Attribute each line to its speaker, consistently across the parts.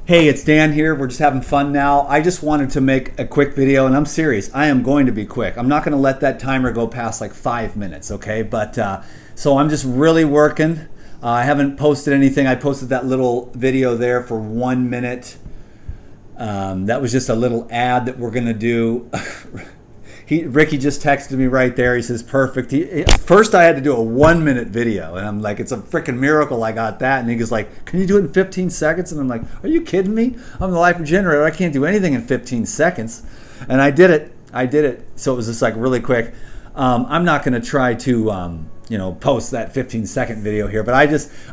Speaker 1: Hey, it's Dan here. We're just having fun now. I just wanted to make a quick video, and I'm serious. I am going to be quick. I'm not going to let that timer go past like 5 minutes, okay? So I'm just really working. I haven't posted anything. I posted that little video there for 1 minute. That was just a little ad that we're going to do. Ricky just texted me right there. He says, perfect. First, I had to do a 1 minute video. And I'm like, it's a freaking miracle I got that. And he goes like, can you do it in 15 seconds? And I'm like, are you kidding me? I'm the life regenerator. I can't do anything in 15 seconds. And I did it. So it was just like really quick. I'm not going to try to, post that 15-second video here. But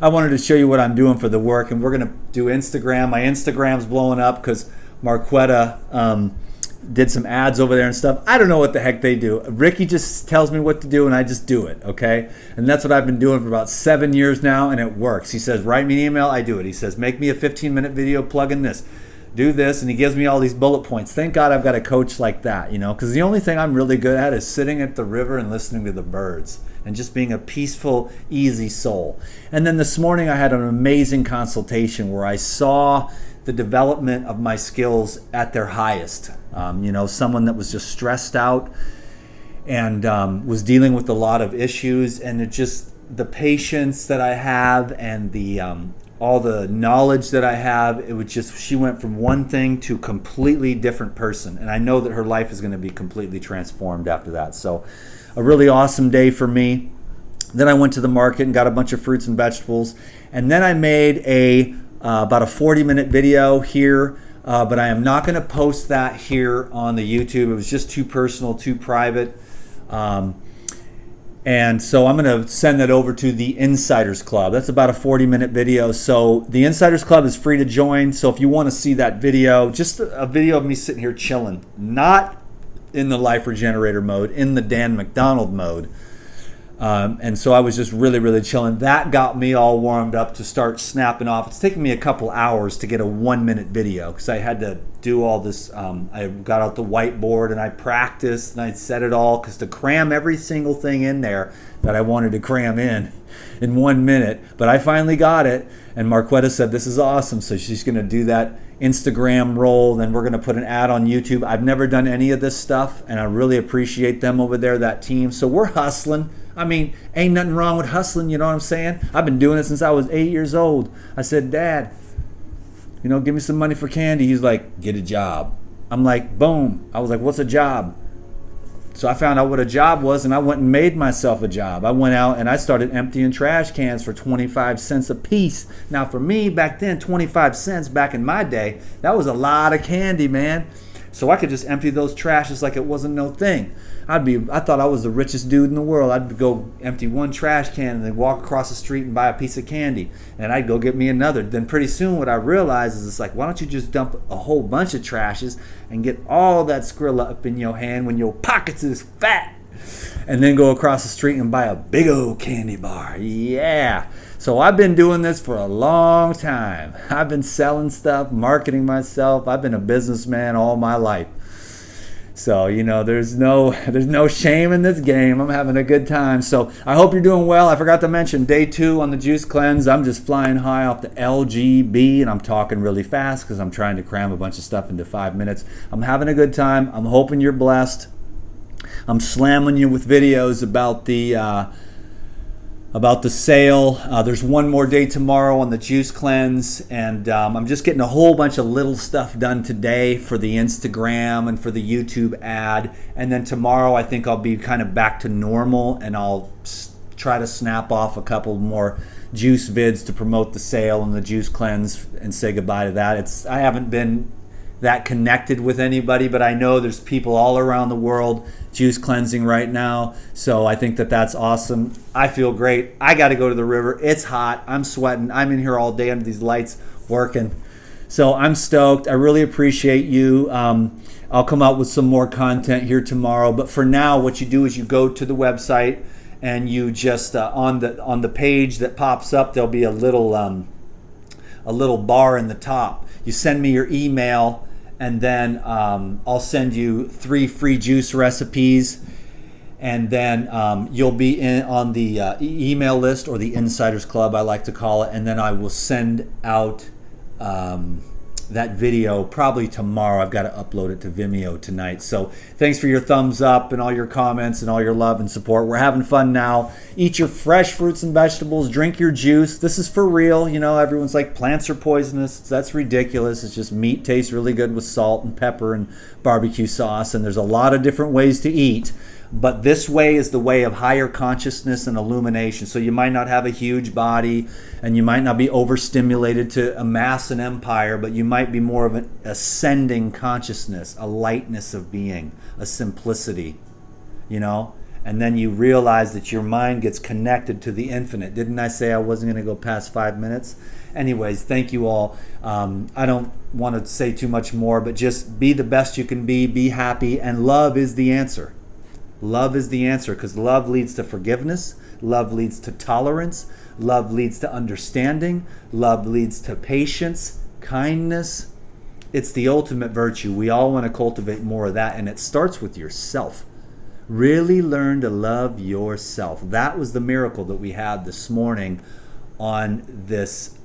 Speaker 1: I wanted to show you what I'm doing for the work. And we're going to do Instagram. My Instagram's blowing up because Marquetta did some ads over there and stuff. I don't know what the heck they do. Ricky just tells me what to do and I just do it, okay? And that's what I've been doing for about 7 years now, and it works. He says, write me an email, I do it. He says, make me a 15-minute video, plug in this, do this, and he gives me all these bullet points. Thank God I've got a coach like that, because the only thing I'm really good at is sitting at the river and listening to the birds and just being a peaceful, easy soul. And then this morning I had an amazing consultation where I saw the development of my skills at their highest. Someone that was just stressed out and was dealing with a lot of issues, and it just the patience that I have and the all the knowledge that I have, she went from one thing to a completely different person, and I know that her life is going to be completely transformed after that. So a really awesome day for me. Then I went to the market and got a bunch of fruits and vegetables, and then I made about a 40-minute video here, but I am not going to post that here on the YouTube. It was just too personal, too private. And so I'm going to send that over to the Insiders Club. That's about a 40-minute video. So the Insiders Club is free to join. So if you want to see that video, just a video of me sitting here chilling, not in the Life Regenerator mode, in the Dan McDonald mode. And so I was just really, really chilling. That got me all warmed up to start snapping off. It's taken me a couple hours to get a 1-minute video because I had to do all this. I got out the whiteboard and I practiced and I said it all because to cram every single thing in there that I wanted to cram in 1 minute. But I finally got it. And Marquetta said, this is awesome. So she's going to do that Instagram roll. Then we're going to put an ad on YouTube. I've never done any of this stuff, and I really appreciate them over there, that team. So we're hustling. I mean, ain't nothing wrong with hustling, you know what I'm saying? I've been doing it since I was 8 years old. I said, Dad, give me some money for candy. He's like, get a job. I'm like, boom. I was like, what's a job? So I found out what a job was, and I went and made myself a job. I went out and I started emptying trash cans for 25 cents a piece. Now for me, back then, 25 cents back in my day, that was a lot of candy, man. So I could just empty those trashes like it wasn't no thing. I thought I was the richest dude in the world. I'd go empty one trash can and then walk across the street and buy a piece of candy. And I'd go get me another. Then pretty soon what I realized is it's like, why don't you just dump a whole bunch of trashes and get all that Skrilla up in your hand when your pockets is fat, and then go across the street and buy a big old candy bar. Yeah. So I've been doing this for a long time. I've been selling stuff, marketing myself. I've been a businessman all my life. So, there's no shame in this game. I'm having a good time. So I hope you're doing well. I forgot to mention day 2 on the juice cleanse. I'm just flying high off the LGB, and I'm talking really fast because I'm trying to cram a bunch of stuff into 5 minutes. I'm having a good time. I'm hoping you're blessed. I'm slamming you with videos about the sale. There's one more day tomorrow on the juice cleanse, and I'm just getting a whole bunch of little stuff done today for the Instagram and for the YouTube ad, and then tomorrow I think I'll be kind of back to normal, and I'll try to snap off a couple more juice vids to promote the sale and the juice cleanse and say goodbye to that. I haven't been that connected with anybody, but I know there's people all around the world juice cleansing right now, so I think that's awesome. I feel great. I got to go to the river. It's hot. I'm sweating. I'm in here all day under these lights working, so I'm stoked. I really appreciate you. I'll come out with some more content here tomorrow, but for now what you do is you go to the website and you just on the page that pops up, there'll be a little bar in the top. You send me your email, and then I'll send you 3 free juice recipes, and then you'll be on the email list, or the Insiders Club I like to call it, and then I will send out that video probably tomorrow. I've got to upload it to Vimeo tonight. So thanks for your thumbs up and all your comments and all your love and support. We're having fun now. Eat your fresh fruits and vegetables. Drink your juice. This is for real. You know, everyone's like, plants are poisonous. That's ridiculous. It's just meat tastes really good with salt and pepper and barbecue sauce. And there's a lot of different ways to eat. But this way is the way of higher consciousness and illumination. So you might not have a huge body and you might not be overstimulated to amass an empire, but you might be more of an ascending consciousness, a lightness of being, a simplicity, you know? And then you realize that your mind gets connected to the infinite. Didn't I say I wasn't going to go past 5 minutes? Anyways, thank you all. I don't want to say too much more, but just be the best you can be happy, and love is the answer. Love is the answer, because love leads to forgiveness, love leads to tolerance, love leads to understanding, love leads to patience, kindness. It's the ultimate virtue. We all want to cultivate more of that, and it starts with yourself. Really learn to love yourself. That was the miracle that we had this morning on this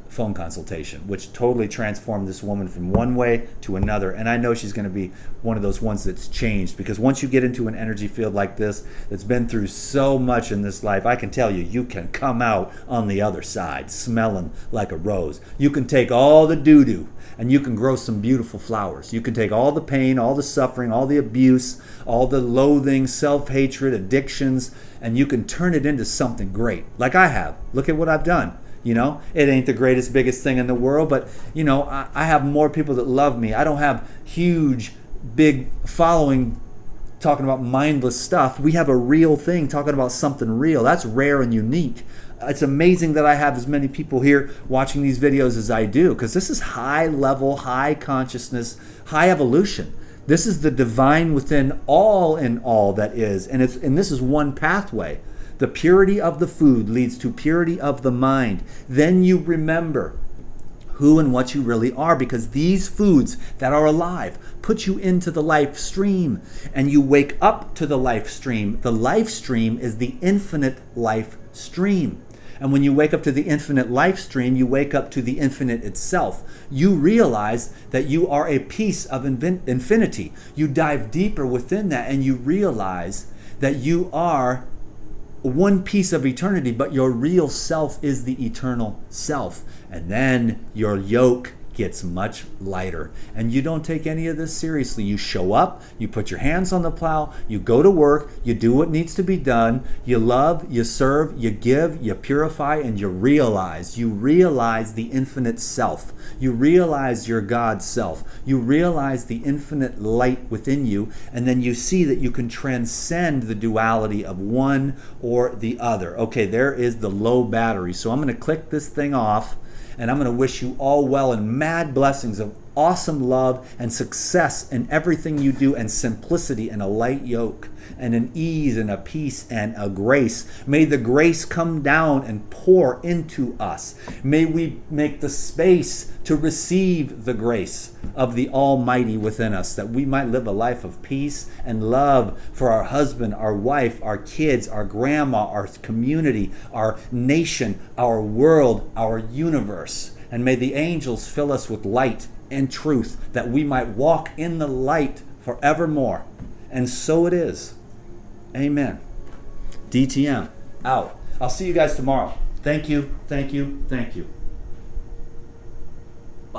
Speaker 1: phone consultation, which totally transformed this woman from one way to another. And I know she's going to be one of those ones that's changed, because once you get into an energy field like this, that's been through so much in this life, I can tell you, you can come out on the other side smelling like a rose. You can take all the doo-doo and you can grow some beautiful flowers. You can take all the pain, all the suffering, all the abuse, all the loathing, self-hatred, addictions, and you can turn it into something great, like I have. Look at what I've done. You know, it ain't the greatest, biggest thing in the world, but, you know, I have more people that love me. I don't have huge, big following talking about mindless stuff. We have a real thing talking about something real. That's rare and unique. It's amazing that I have as many people here watching these videos as I do, because this is high level, high consciousness, high evolution. This is the divine within all in all that is, and this is one pathway. The purity of the food leads to purity of the mind. Then you remember who and what you really are, because these foods that are alive put you into the life stream, and you wake up to the life stream. The life stream is the infinite life stream. And when you wake up to the infinite life stream, you wake up to the infinite itself. You realize that you are a piece of infinity. You dive deeper within that, and you realize that you are one piece of eternity, but your real self is the eternal self. And then your yoke gets much lighter, and you don't take any of this seriously. You show up, you put your hands on the plow, you go to work, you do what needs to be done, you love, you serve, you give, you purify, and you realize the infinite self. You realize your God self. You realize the infinite light within you, and then you see that you can transcend the duality of one or the other. Okay, there is the low battery. So I'm going to click this thing off, and I'm going to wish you all well and mad blessings of awesome love and success in everything you do, and simplicity and a light yoke and an ease and a peace and a grace. May the grace come down and pour into us. May we make the space to receive the grace of the Almighty within us, that we might live a life of peace and love for our husband, our wife, our kids, our grandma, our community, our nation, our world, our universe. And may the angels fill us with light and truth, that we might walk in the light forevermore. And so it is. Amen. DTM out. I'll see you guys tomorrow. Thank you, thank you, thank you.